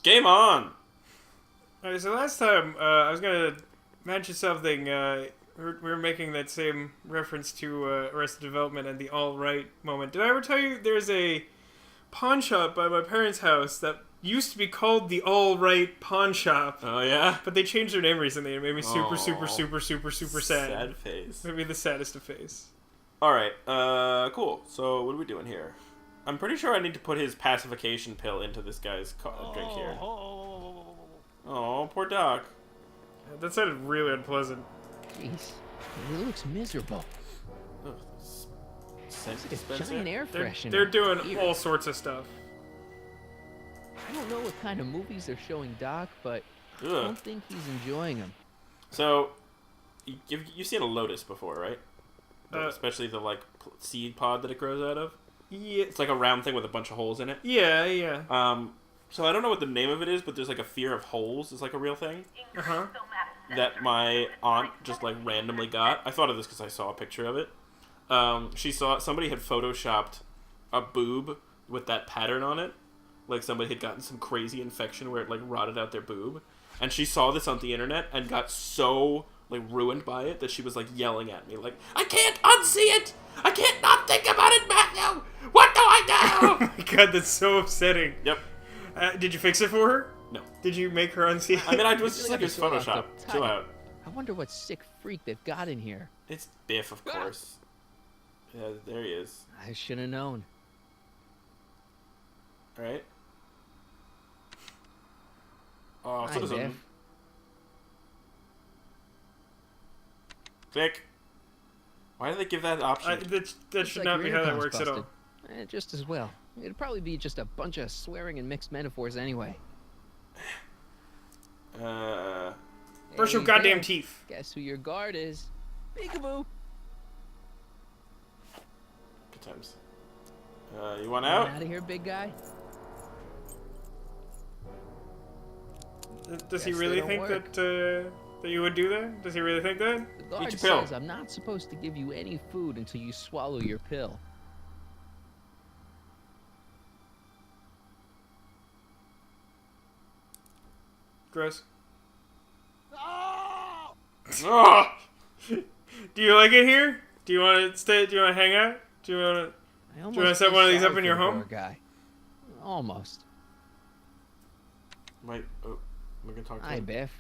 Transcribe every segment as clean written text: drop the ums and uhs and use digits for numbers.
Game on! Alright, so last time, I was gonna mention something, we were making that same reference to, Arrested Development and the all-right moment. Did I ever tell you there's a pawn shop by my parents' house that used to be called the all-right pawn shop? Oh, yeah? But they changed their name recently and it made me super, Aw. super, super, super, super sad. Sad face. Maybe the saddest of face. Alright, cool. So, what are we doing here? I'm pretty sure I need to put his pacification pill into this guy's drink here. Oh, poor Doc. That sounded really unpleasant. Jeez, he looks miserable. Ugh, scent It's like a dispenser? giant air freshener. They're doing Here. all sorts of stuff. I don't know what kind of movies they're showing Doc, but I Ugh. don't think he's enjoying them. So, you've seen a lotus before, right? Especially the, like, seed pod that it grows out of? Yeah. It's like a round thing with a bunch of holes in it. Yeah, yeah. So I don't know what the name of it is, but there's like a fear of holes is like a real thing Uh-huh. that my aunt just like randomly got. I thought of this because I saw a picture of it. She saw somebody had photoshopped a boob with that pattern on it. Like somebody had gotten some crazy infection where it like rotted out their boob. And she saw this on the internet and got so like ruined by it that she was like yelling at me like, I can't unsee it! I can't not think about it, Matthew! What do I Oh do? my god, that's so upsetting. Yep. Did you fix it for her? No. Did you make her unsee it? I mean, I was just Really like, it's have to chill Photoshop. out, though. Chill out. I wonder what sick freak they've got in here. It's Biff, of course. Yeah, there he is. I should have known. Alright. Oh, Hi, citizen. Biff. Click. Why did they give that option? that Looks should like not your be how that intercom's works at all. busted. Just as well. It'd probably be just a bunch of swearing and mixed metaphors anyway. Brush your Hey, goddamn Biff, teeth. Guess who your guard is? Peekaboo. Good times. You want Out out? of here, big guy. Does he Guess they really don't think work. that you would do that? Does he really think that? The guard your pill. says I'm not supposed to give you any food until you swallow your pill. Gross. Oh! Do you like it here? Do you want to stay? Do you want to hang out? Do you want to? I almost wanna set feel one of these sorry up in for your the home? poor guy. Almost. Wait, oh, we can talk to Hi, him. Biff.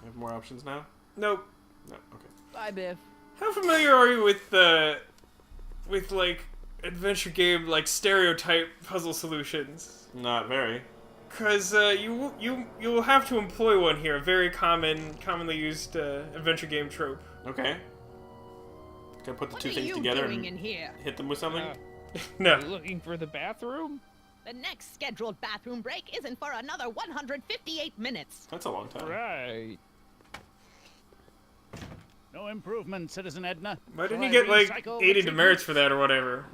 I have more options now? Nope. No, okay. Bye, Biff. How familiar are you with like adventure game like stereotype puzzle solutions? Not very. Cause you will have to employ one here. A very commonly used adventure game trope. Okay. Can I put the What two are things you together doing and in here? hit them with something? No. Looking for the bathroom? The next scheduled bathroom break isn't for another 158 minutes. That's a long time. Right. No improvement, Citizen Edna. Why didn't Shall you I get like recycle the 80 treatment? demerits for that or whatever?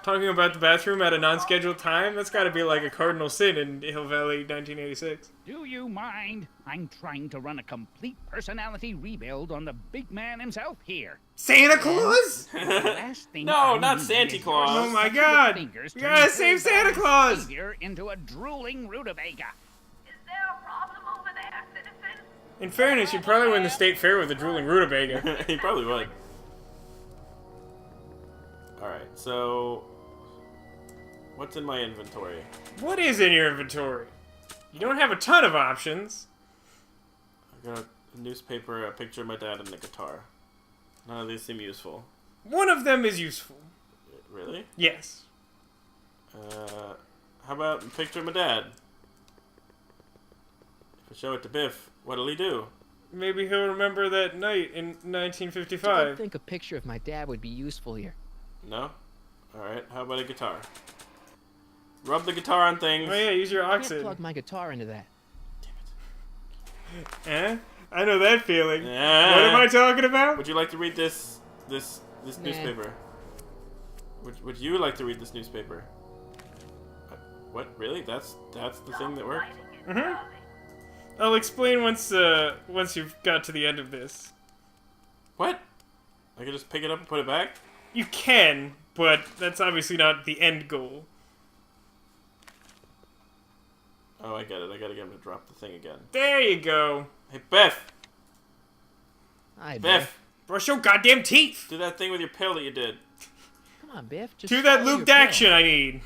Talking about the bathroom at a non-scheduled time? That's got to be like a cardinal sin in Hill Valley 1986. Do you mind? I'm trying to run a complete personality rebuild on the big man himself here. Santa Claus? The last thing No, I not need Santa is Claus. your Oh my sensitive God. fingers We turning gotta save full Santa blown Claus. savior into a drooling rutabaga. Is there a problem over there, citizen? In fairness, you'd probably win the state fair with a drooling rutabaga. He probably would. Alright, so... What's in my inventory? What is in your inventory? You don't have a ton of options. I got a newspaper, a picture of my dad, and a guitar. None of these seem useful. One of them is useful. Really? Yes. How about a picture of my dad? If I show it to Biff, what'll he do? Maybe he'll remember that night in I don't 1955. think a picture of my dad would be useful here. No? Alright, how about a guitar? Rub the guitar on things. Oh yeah, use your I can't oxen. plug my guitar into that. Eh? I know that feeling. Yeah. What am I talking about? Would you like to read this Nah. newspaper? Would you like to read this newspaper? What? Really? That's the thing that worked? Mm-hmm. I'll explain once you've got to the end of this. What? I could just pick it up and put it back? You can, but that's obviously not the end goal. Oh, I get it. I gotta get him to drop the thing again. There you go. Hey, Biff! Hi, Biff! Brush your goddamn teeth. Do that thing with your pill that you did. Come on, Biff. Just Do that follow your looped pill. action I need.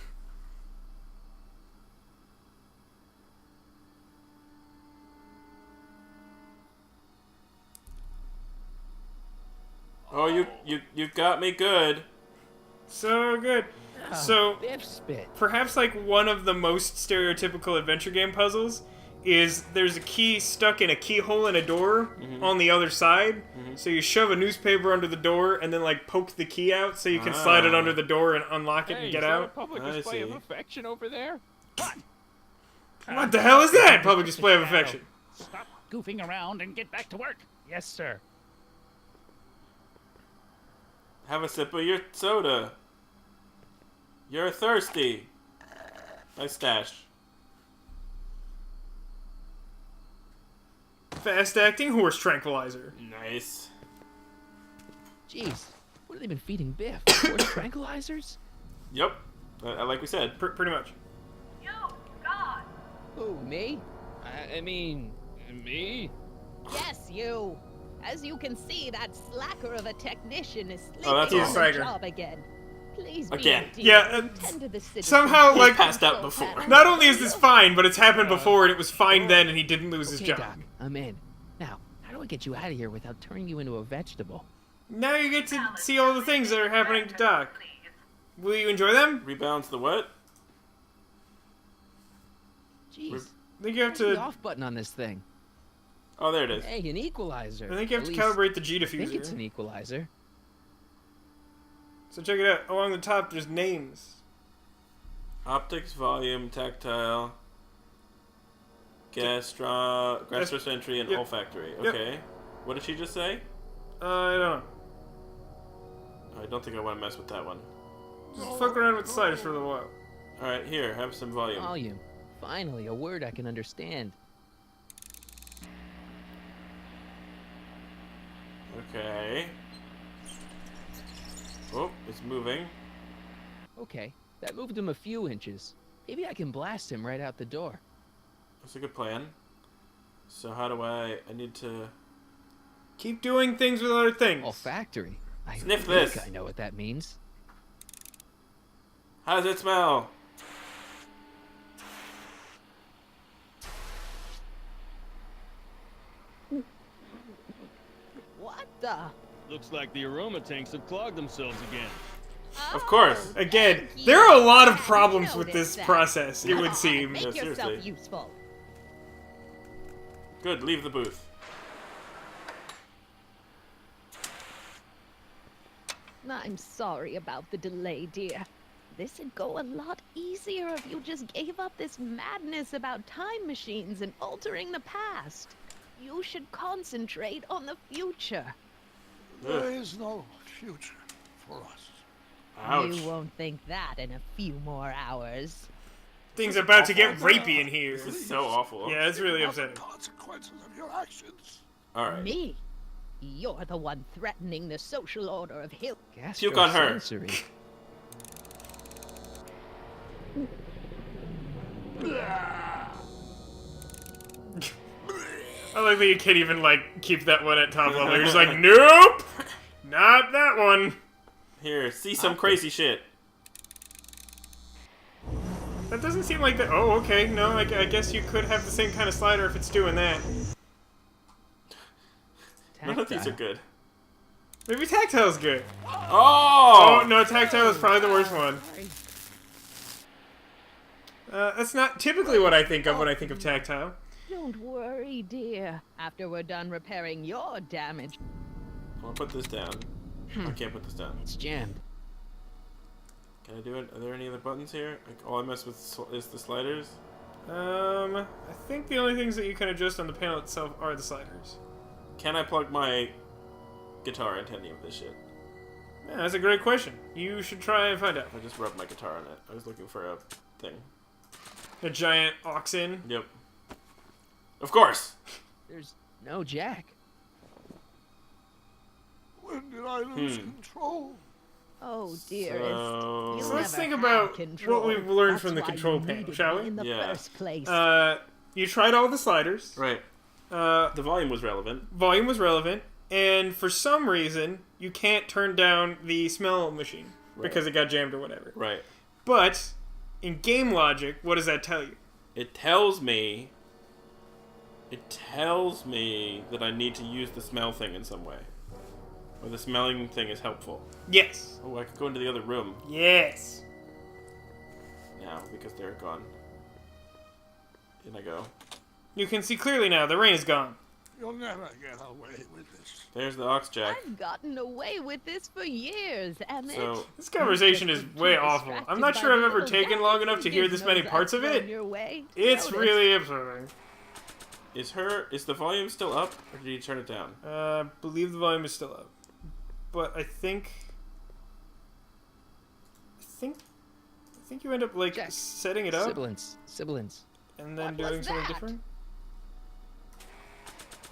Oh, you got me good. So good. Oh, So, Biff spit. perhaps like one of the most stereotypical adventure game puzzles is there's a key stuck in a keyhole in a door on the other side. So you shove a newspaper under the door and then like poke the key out so you can slide it under the door and unlock it and get out. Public I display of see. affection over there? What the hell is that? Public display of affection. Stop goofing around and get back to work. Yes, sir. Have a sip of your soda. You're thirsty. Nice stash. Fast acting horse tranquilizer. Nice. Jeez, what have they been feeding Biff? Horse tranquilizers? Yep. Like we said. Pretty much. You, God. Who, me? I mean, me? Yes, you. As you can see, that slacker of a technician is sleeping Oh, that's on awesome. the Slacker. job again. Please Again. be a dear. Yeah, Tend to the citizens. somehow, He like, passed out before. not only is this fine, but it's happened before and it was fine then and he didn't lose his Okay, job. Doc, I'm in. Now, how do I get you out of here without turning you into a vegetable? Now you get to see all the things that are happening to Doc. Please. Will you enjoy them? Rebalance the what? Jeez, I think you have where's the to. off button on this thing? Oh, there it is. Hey, an equalizer. I think you have At to least calibrate the G I think it's an diffuser. equalizer. So check it out. Along the top, there's names. Optics, volume, tactile, gastroentry, and Yep. olfactory. Yep. Okay. What did she just say? I don't know. I don't think I want to mess with that one. Just fuck around with the sliders for a little while. Alright, here, have some volume. Volume. Finally, a word I can understand. Okay. Oh, it's moving. Okay, that moved him a few inches. Maybe I can blast him right out the door. That's a good plan. So how do I need to... Keep doing things with other things. Olfactory. I Sniff think this. I know what that means. How does it smell? What the? Looks like the aroma tanks have clogged themselves again. Of course. Again, Thank there are a you. lot of I problems with noticed this that. process, it Come would on, seem. Make Yeah, yourself seriously. useful. Good, leave the booth. I'm sorry about the delay, dear. This'd go a lot easier if you just gave up this madness about time machines and altering the past. You should concentrate on the future. Ugh. There is no future for us. Ouch. You won't think that in a few more hours. Things about to get rapey in here. This is so awful. Yeah, it's really About the upsetting. consequences of your actions. Alright. Me? You're the one threatening the social order of Hill. Puke on her. Gastrosensory. I like that you can't even, like, keep that one at top level. You're just like, nope! Not that one. Here, see some crazy shit. That doesn't seem like that. Oh, okay. No, I guess you could have the same kind of slider if it's doing that. None of these are Tactile. good. Maybe tactile's good. Oh! Oh, no, tactile is probably the worst one. That's not typically what I think of when I think of tactile. Don't worry, dear. After we're done repairing your damage, I'll put this down. I can't put this down. It's jammed. Can I do it? Are there any other buttons here? Like, all I mess with is the sliders? I think the only things that you can adjust on the panel itself are the sliders. Can I plug my guitar into any of this shit? Yeah, that's a great question. You should try and find out. I just rubbed my guitar on it. I was looking for a thing. A giant aux-in. Yep. Of course! There's no jack. When did I lose control? Oh, dearest. So- You So let's never think had about control. what we've learned That's from the why control you panel, needed shall me we? in the Yeah. first place. You tried all the sliders. Right. Uh, The volume was relevant. volume was relevant, and for some reason, you can't turn down the smell machine because it got jammed or whatever. Right. But in game logic, what does that tell you? It tells me that I need to use the smell thing in some way. Or the smelling thing is helpful. Yes. Oh, I could go into the other room Yes. now because they're gone. In I go. You can see clearly now. The rain is gone. You'll never get away with this. There's the ox jack. I've gotten away with this for years, Emmett. So, This conversation is way awful. I'm not sure I've ever taken long enough to hear this many parts of it. It's really upsetting. is the volume still up, or did you turn it down? I believe the volume is still up. But I think you end up, like, Jack. setting it up Sibilance. and then What doing was something that? different.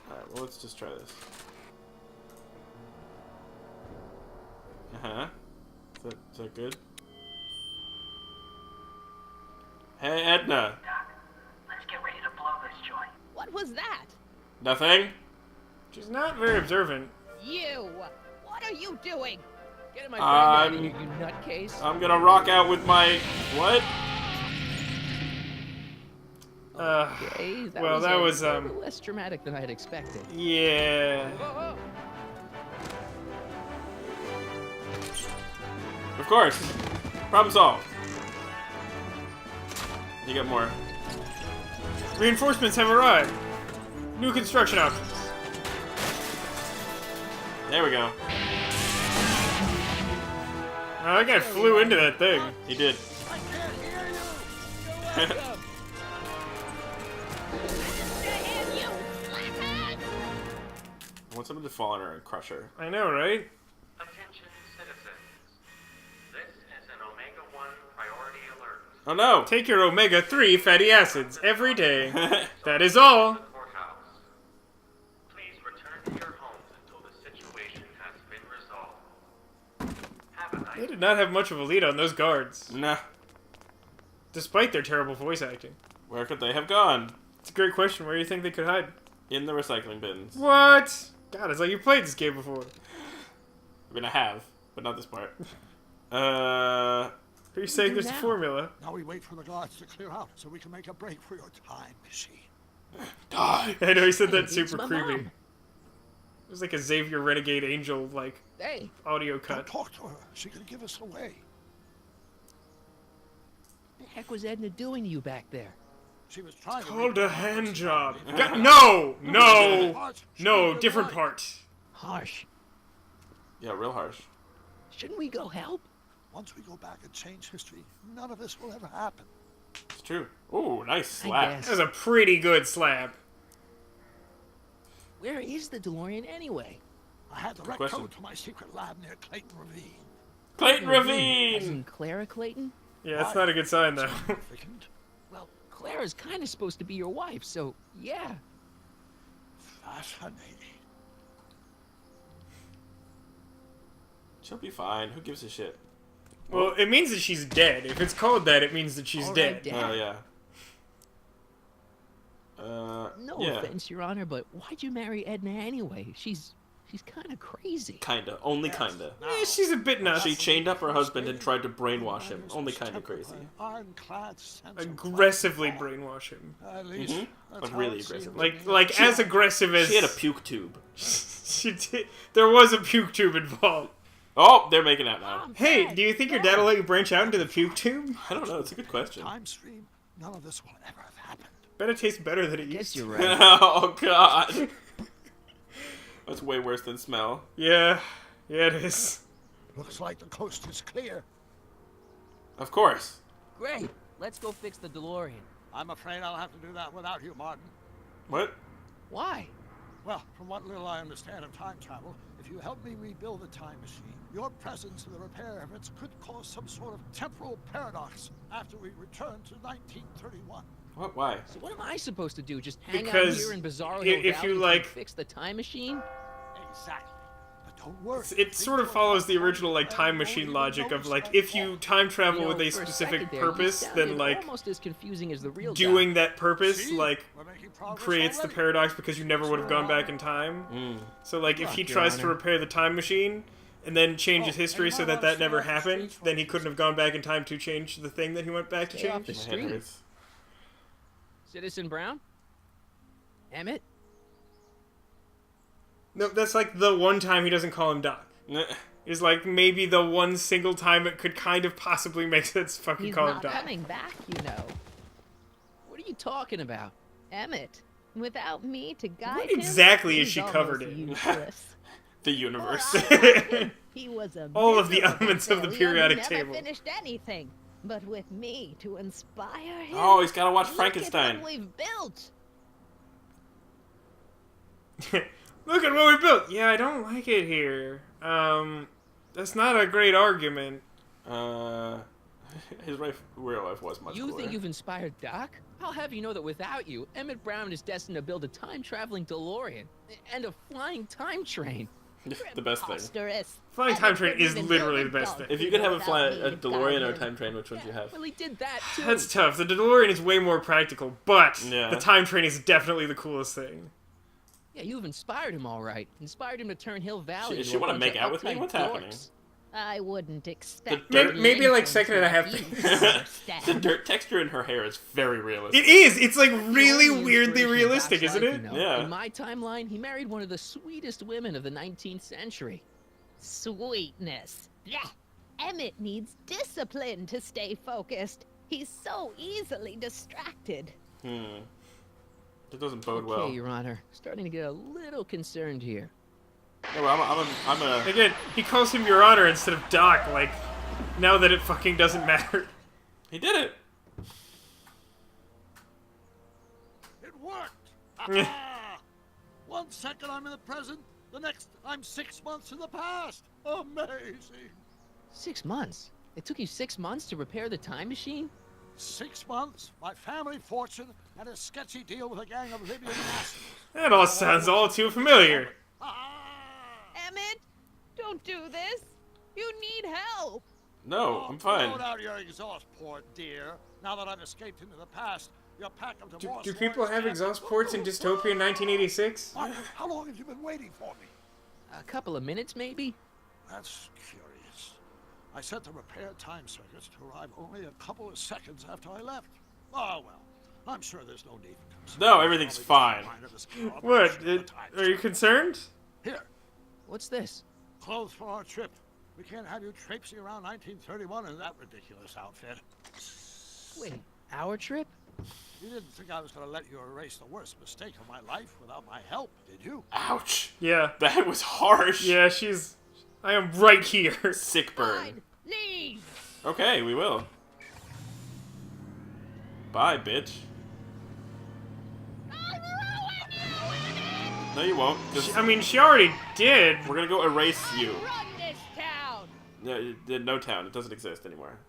Alright, well, let's just try this. Uh-huh. Is that good? Hey, Edna! Doc, let's get ready to blow this joint. What was that? Nothing? She's not very observant. You! What are you doing? Get my friend out of here, I'm- you nutcase. I'm gonna rock out with my... What? Okay, that well, was that a was, little less dramatic than I had expected. Yeah. Whoa, whoa. Of course! Problem solved. You get more. Reinforcements have arrived. New construction options. There we go. Oh, that guy flew into that thing. He did. I can't hear you! I want someone to fall on her and crush her. I know, right? Attention citizens. This is an Omega-1 priority alert. Oh no! Take your omega-3 fatty acids every day. That is all. The courthouse. Please return to your homes until the situation has been resolved. Have a They nice did not have much of a lead on those guards, Nah. despite their terrible voice acting. Where could they have gone? It's a great question. Where do you think they could hide? In the recycling bins. What? God, it's like you played this game before. I mean, I have, but not this part. Are you saying there's a now? formula? Now we wait for the guards to clear out so we can make a break for your time machine. Die! I know he said that It's super my creepy. mom. It was like a Xavier Renegade Angel, like, Hey, audio Don't cut. talk to her. She could give us away. what the heck was Edna doing to you back there? She was trying to... Called make a hand us- job. No! Parts, she No, did different right. part. Harsh. Yeah, real harsh. Shouldn't we go help? Once we go back and change history, none of this will ever happen. It's true. Ooh, nice I slap. guess. That was a pretty good slap. Where is the DeLorean anyway? I had the Good rec question. code to my secret lab near Clayton Ravine. Clayton As Ravine! in Clara Clayton? Yeah, that's not a good sign, though. Significant. Well, Clara's kind of supposed to be your wife, so yeah. Fascinating. She'll be fine. Who gives a shit? Well, it means that she's dead. If it's called that, it means that she's All dead. right, Dad. Oh, yeah. No yeah. offense, Your Honor, but why'd you marry Edna anyway? She's kind of crazy. Kinda. Only kinda. Yeah, she's a bit nuts. She chained up her husband and tried to brainwash him. Only kinda crazy. Ironclad sense of Aggressively class. brainwash him. At least, Mhm. that's Like, how really it seemed aggressively. to me. Like as aggressive as She had a puke tube. she did. There was a puke tube involved. Oh, they're making out now. Hey, do you think your dad will let you branch out into the puke tube? I don't know. It's a good question. Time stream, none of this will ever have happened. Bet it tastes better than it Guess used to. you're right. Oh, God. That's way worse than smell. Yeah, it is. Looks like the coast is clear. Of course. Great. Let's go fix the DeLorean. I'm afraid I'll have to do that without you, Martin. What? Why? Well, from what little I understand of time travel, if you help me rebuild the time machine, your presence in the repair efforts could cause some sort of temporal paradox after we return to 1931. What? Why? So what am I supposed to do? Just hang out Because here in Bizarro i- Hill if Valley you, until like- fix the time machine? Exactly. But don't worry. It sort of follows the original like time machine logic of like if you time travel with a for specific second there, purpose, you then sounded like almost as confusing as the real doing Doc. that purpose See? like We're making progress creates the already. paradox because you never would have gone back in time. Mm. So like if Fuck, he Your tries to Honor. repair the time machine and then changes Oh, history and so you that might that never wanna stay off the happened, streets then he for- couldn't have gone back in time to change the thing that he went back to Stay off change. the My head street. hurts. Citizen Brown? Emmett? No, that's like the one time he doesn't call him Doc. Is like maybe the one single time it could kind of possibly make sense to fucking He's call him not Doc. coming back, you know. What are you talking about? Emmett, without me to guide What him, exactly is he's she covered almost in? useless. The Or universe. unlike him, he was a All of the miserable elements of the failure who periodic never table. finished anything. But with me to inspire him, Oh, he's gotta watch look Frankenstein. at what we've built. Look at what we built. Yeah, I don't like it here. That's not a great argument. His real life was much You cooler. think you've inspired Doc? I'll have you know that without you, Emmett Brown is destined to build a time-traveling DeLorean and a flying time train. The best thing. Preposterous. Flying time Emmett train couldn't is even literally build the a best dog thing. If you could have a without fly me a to DeLorean guide or a him. time train, which would you have? Well, he did that too. That's tough. The DeLorean is way more practical, but Yeah. the time train is definitely the coolest thing. Yeah, you've inspired him all right. Inspired him to turn Hill Valley She into a wanna bunch make of out with me? uptight What's happening? dorks. I wouldn't expect dirt- Maybe like anything second and a half from things. you, The understand? dirt texture in her hair is very realistic. It is. It's like The really only weirdly inspiration of realistic, Doc's isn't life, it? you know. Yeah. In my timeline, he married one of the sweetest women of the 19th century. Sweetness. Blech. Emmett needs discipline to stay focused. He's so easily distracted. That doesn't bode Okay, well. Your Honor. Starting to get a little concerned here. No, I'm a Again, he calls him Your Honor instead of Doc, like, now that it fucking doesn't matter. He did it. It worked! Ah! 1 second I'm in the present, the next I'm 6 months in the past. Amazing! 6 months? It took you 6 months to repair the time machine? 6 months, my family fortune, and a sketchy deal with a gang of Libyan assassins. That all sounds all too familiar. Ah! Emmett, don't do this. You need help. No, I'm fine. Blow out your exhaust port, dear. Now that I've escaped into the past, your pack of divorce Do people lawyers have can't- exhaust ports in Dystopian 1986? Marty, how long have you been waiting for me? A couple of minutes, maybe? That's curious. I set the repair time circuits to arrive only a couple of seconds after I left. Oh, well. I'm sure there's no need for concern. No, everything's fine. What? Are you concerned? Here, What's this? clothes for our trip. We can't have you traipsing around 1931 in that ridiculous outfit. Wait, our trip? You didn't think I was going to let you erase the worst mistake of my life without my help, did you? Ouch. Yeah. That was harsh. Yeah, I am right here. Sick burn. Fine. Leave. Okay, we will. Bye, bitch. No, you won't. 'Cause I mean, she already did. we're gonna go erase you. Run this town. No town. It doesn't exist anymore.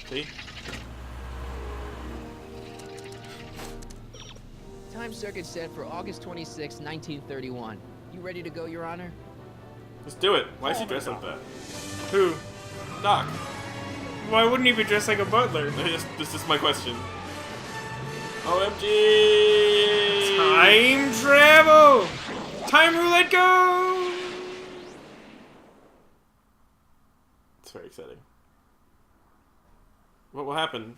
See? Time circuit set for August 26, 1931. You ready to go, Your Honor? Let's do it. Why is he dressed like that? Who? Doc. Why wouldn't he be dressed like a butler? This is my question. OMG! Time travel! Time roulette go! It's very exciting. What will happen?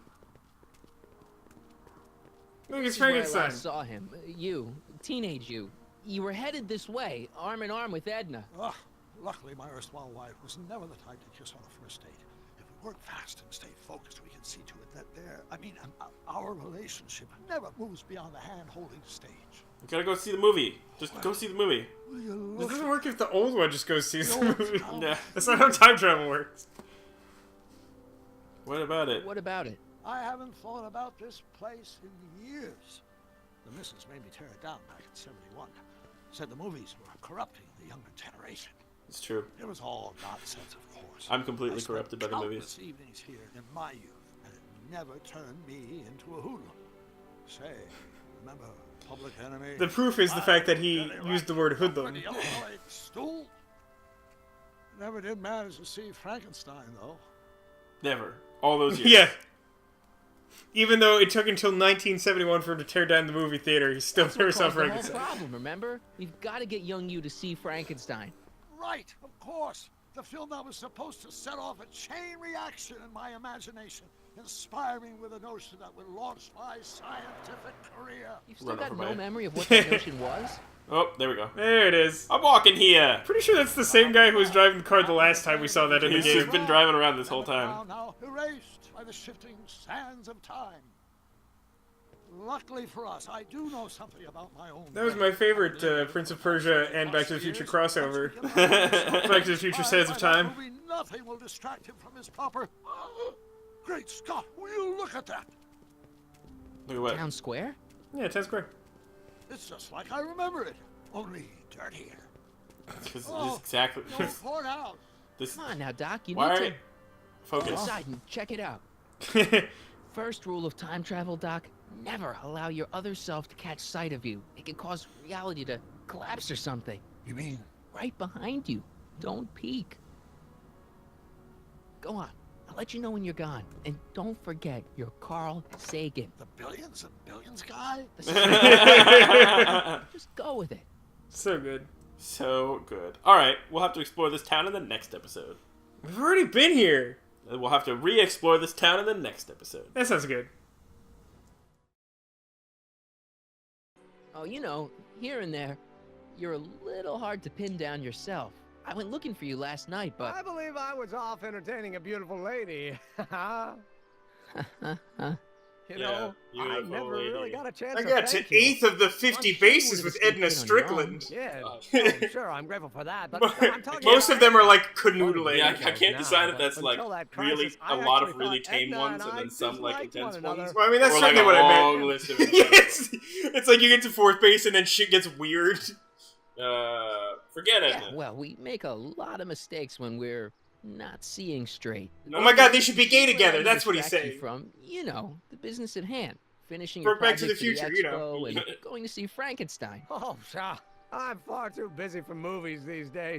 Look, This it's is where I Frankenstein. last saw him. You, teenage you. You were headed this way, arm in arm with Edna. Ugh, luckily, my erstwhile wife was never the type to kiss on the first date. If we work fast and stay focused, we can see to it that our relationship never moves beyond the hand-holding stage. We gotta go see the movie. Just go see the movie. Will you This look doesn't work if the old one just goes sees the No, movie. no. Yeah. That's not how time travel works. What about it? What about it? I haven't thought about this place in years. The missus made me tear it down back in '71. Said the movies were corrupting the younger generation. It's true. It was all nonsense, of course. I'm completely I spent corrupted by the countless movies. evenings here in my youth, and it never turned me into a hoodlum. Say, remember Public enemy. The proof is the fact that he used the word hoodlum. The Illinois stool. Never did manage to see Frankenstein, though. Never. All those years. Yeah. Even though it took until 1971 for him to tear down the movie theater, he still That's what never saw caused the whole Frankenstein. problem, remember? We've got to get young you to see Frankenstein. Right, of course. The film that was supposed to set off a chain reaction in my imagination, inspiring with a notion that would launch my scientific career. You've still Run got over no by- memory of what that notion was? Oh, there we go. There it is. I'm walking here. Pretty sure that's the same guy who was driving the car the last time we saw that in the He's game. just been driving around this whole time. Now erased by the shifting sands of time. Luckily for us, I do know something about my own. That was my favorite Prince of Persia and Back to the Future crossover. Back to the Future Sands of Time. Nothing will distract him from his proper. Great Scott! Will you look at that? Look at what? Town Square? Yeah, Times Square. It's just like I remember it, only dirtier. This is exactly. No, pour it out. This. Come on now, Doc. You Why need are to go focus? inside and check it out. First rule of time travel, Doc. Never allow your other self to catch sight of you. It can cause reality to collapse or something. You mean? Right behind you. Don't peek. Go on. I'll let you know when you're gone. And don't forget, you're Carl Sagan. The billions and billions guy? Just go with it. So good. So good. All right, we'll have to explore this town in the next episode. We've already been here. We'll have to re-explore this town in the next episode. That sounds good. Oh, you know, here and there, you're a little hard to pin down yourself. I went looking for you last night, but... I believe I was off entertaining a beautiful lady. You know, I never really got a chance I to got to thank you. 8th of the 50 bases with Edna Strickland. Yeah, sure, I'm grateful for that, but I'm talking Most about of them are like Yeah, canoodling. I can't decide if that's like until that really crisis, a I lot of actually really thought tame Edna ones and and I then some like disliked intense one ones. another. Well, I mean, that's Or like certainly a what I long meant. list of Yes, it's like you get to 4th base and then shit gets weird. Forget it. Yeah, well, we make a lot of mistakes when we're not seeing straight. Oh my god, they should be gay together. That's what he's Distract you saying. From, you know, the business at hand. Finishing Or your Back to the project for Future, you know. expo and going to see Frankenstein. Oh, pshaw. I'm far too busy for movies these days.